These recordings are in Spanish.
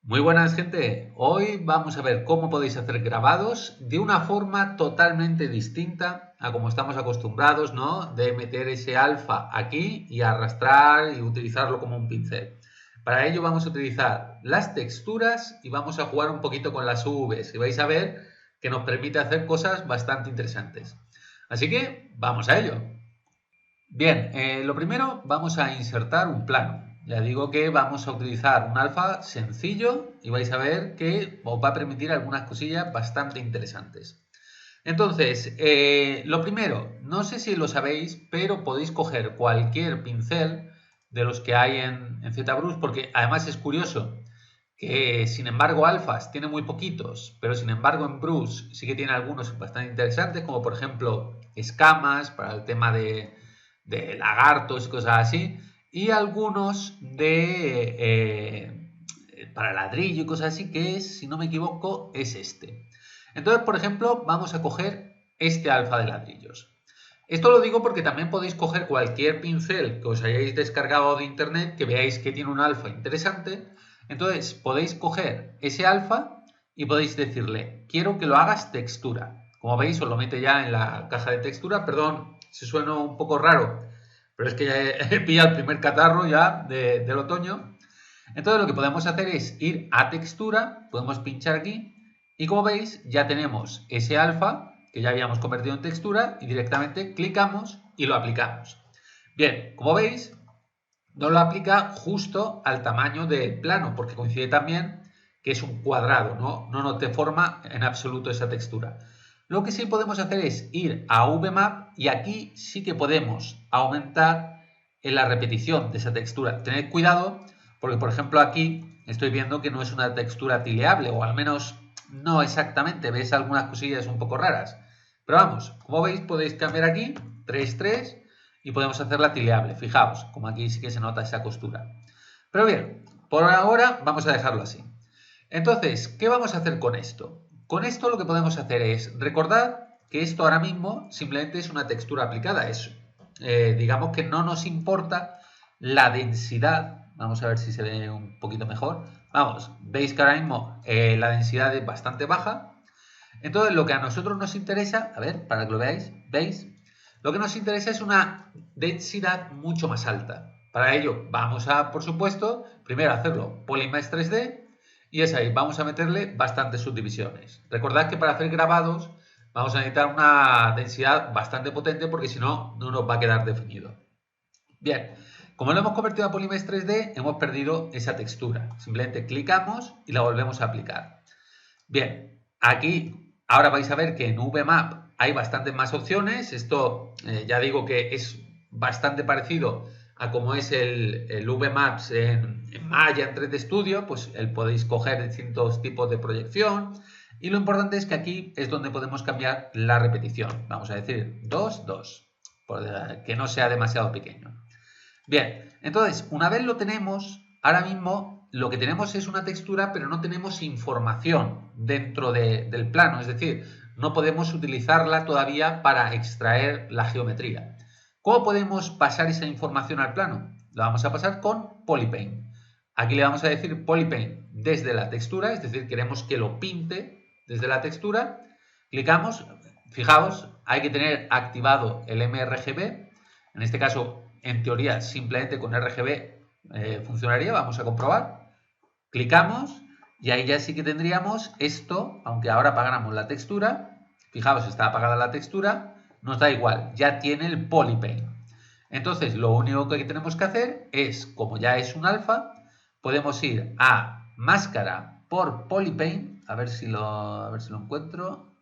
Muy buenas, gente. Hoy vamos a ver cómo podéis hacer grabados de una forma totalmente distinta a como estamos acostumbrados, ¿no? De meter ese alfa aquí y arrastrar y utilizarlo como un pincel. Para ello vamos a utilizar las texturas y vamos a jugar un poquito con las UVs y vais a ver que nos permite hacer cosas bastante interesantes. Así que vamos a ello. Bien, lo primero vamos a insertar un plano. Ya digo que vamos a utilizar un alfa sencillo y vais a ver que os va a permitir algunas cosillas bastante interesantes. Entonces, lo primero, no sé si lo sabéis, pero podéis coger cualquier pincel de los que hay en ZBrush, porque además es curioso que, sin embargo, alfas tiene muy poquitos, pero sin embargo en Brush sí que tiene algunos bastante interesantes, como por ejemplo escamas para el tema de lagartos y cosas así, y algunos para ladrillo y cosas así, que es, si no me equivoco, es este. Entonces, por ejemplo, vamos a coger este alfa de ladrillos. Esto lo digo porque también podéis coger cualquier pincel que os hayáis descargado de internet, que veáis que tiene un alfa interesante. Entonces podéis coger ese alfa y podéis decirle, quiero que lo hagas textura. Como veis, os lo mete ya en la caja de textura. Perdón si suena un poco raro, pero es que ya he pillado el primer catarro ya del otoño. Entonces lo que podemos hacer es ir a textura, podemos pinchar aquí y como veis ya tenemos ese alfa que ya habíamos convertido en textura y directamente clicamos y lo aplicamos. Bien, como veis no lo aplica justo al tamaño del plano porque coincide también que es un cuadrado, no nos deforma en absoluto esa textura. Lo que sí podemos hacer es ir a VMap y aquí sí que podemos aumentar en la repetición de esa textura. Tened cuidado porque, por ejemplo, aquí estoy viendo que no es una textura tileable, o al menos no exactamente, veis algunas cosillas un poco raras. Pero vamos, como veis podéis cambiar aquí, 3,3, y podemos hacerla tileable. Fijaos, como aquí sí que se nota esa costura. Pero bien, por ahora vamos a dejarlo así. Entonces, ¿qué vamos a hacer con esto? Con esto lo que podemos hacer es recordar que esto ahora mismo simplemente es una textura aplicada. Digamos que no nos importa la densidad. Vamos a ver si se ve un poquito mejor. Vamos, veis que ahora mismo la densidad es bastante baja. Entonces, lo que a nosotros nos interesa, a ver, para que lo veáis, ¿veis? Lo que nos interesa es una densidad mucho más alta. Para ello, vamos a, por supuesto, primero hacerlo Polymesh 3D y es ahí, vamos a meterle bastantes subdivisiones. Recordad que para hacer grabados vamos a necesitar una densidad bastante potente porque si no, no nos va a quedar definido. Bien, como lo hemos convertido a Polymesh 3D, hemos perdido esa textura. Simplemente clicamos y la volvemos a aplicar. Bien, aquí ahora vais a ver que en VMap hay bastantes más opciones. Esto ya digo que es bastante parecido a como es el VMaps en Maya, en 3D Studio, pues podéis coger distintos tipos de proyección. Y lo importante es que aquí es donde podemos cambiar la repetición. Vamos a decir 2, 2, que no sea demasiado pequeño. Bien, entonces, una vez lo tenemos, ahora mismo lo que tenemos es una textura, pero no tenemos información dentro del plano, es decir, no podemos utilizarla todavía para extraer la geometría. ¿Cómo podemos pasar esa información al plano? Lo vamos a pasar con Polypaint. Aquí le vamos a decir Polypaint desde la textura, es decir, queremos que lo pinte desde la textura. Clicamos, fijaos, hay que tener activado el mRGB, en este caso en teoría simplemente con RGB funcionaría, vamos a comprobar. Clicamos y ahí ya sí que tendríamos esto, aunque ahora apagáramos la textura. Fijaos, está apagada la textura, nos da igual, ya tiene el Polypaint. Entonces lo único que tenemos que hacer es, como ya es un alfa, podemos ir a máscara por Polypaint, a ver si lo encuentro.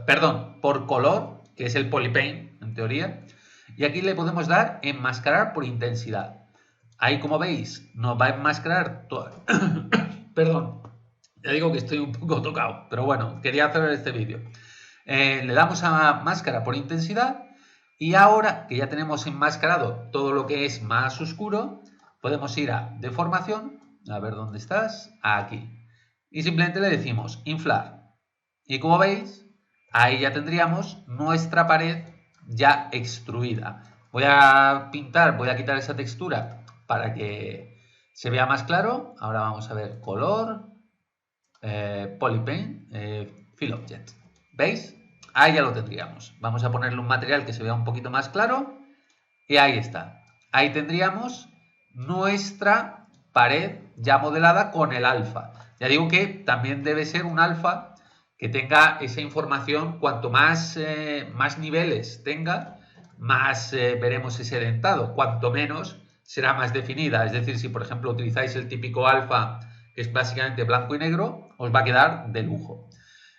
Perdón, por color, que es el Polypaint en teoría, y aquí le podemos dar enmascarar por intensidad. Ahí, como veis, nos va a enmascarar todo. Perdón, ya digo que estoy un poco tocado, pero bueno, quería hacer este vídeo. Le damos a máscara por intensidad y ahora que ya tenemos enmascarado todo lo que es más oscuro, podemos ir a deformación, a ver dónde estás, aquí, y simplemente le decimos inflar. Y como veis, ahí ya tendríamos nuestra pared ya extruida. Voy a pintar, voy a quitar esa textura para que se vea más claro. Ahora vamos a ver color, Polypaint, Fill Object. ¿Veis? Ahí ya lo tendríamos. Vamos a ponerle un material que se vea un poquito más claro. Y ahí está. Ahí tendríamos nuestra pared ya modelada con el alfa. Ya digo que también debe ser un alfa que tenga esa información. Cuanto más, más niveles tenga, más veremos ese dentado. Cuanto menos, será más definida. Es decir, si por ejemplo utilizáis el típico alfa, que es básicamente blanco y negro, os va a quedar de lujo.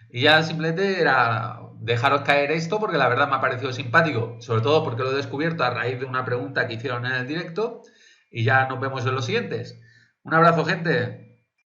Y ya simplemente era dejaros caer esto porque la verdad me ha parecido simpático, sobre todo porque lo he descubierto a raíz de una pregunta que hicieron en el directo y ya nos vemos en los siguientes. Un abrazo, gente.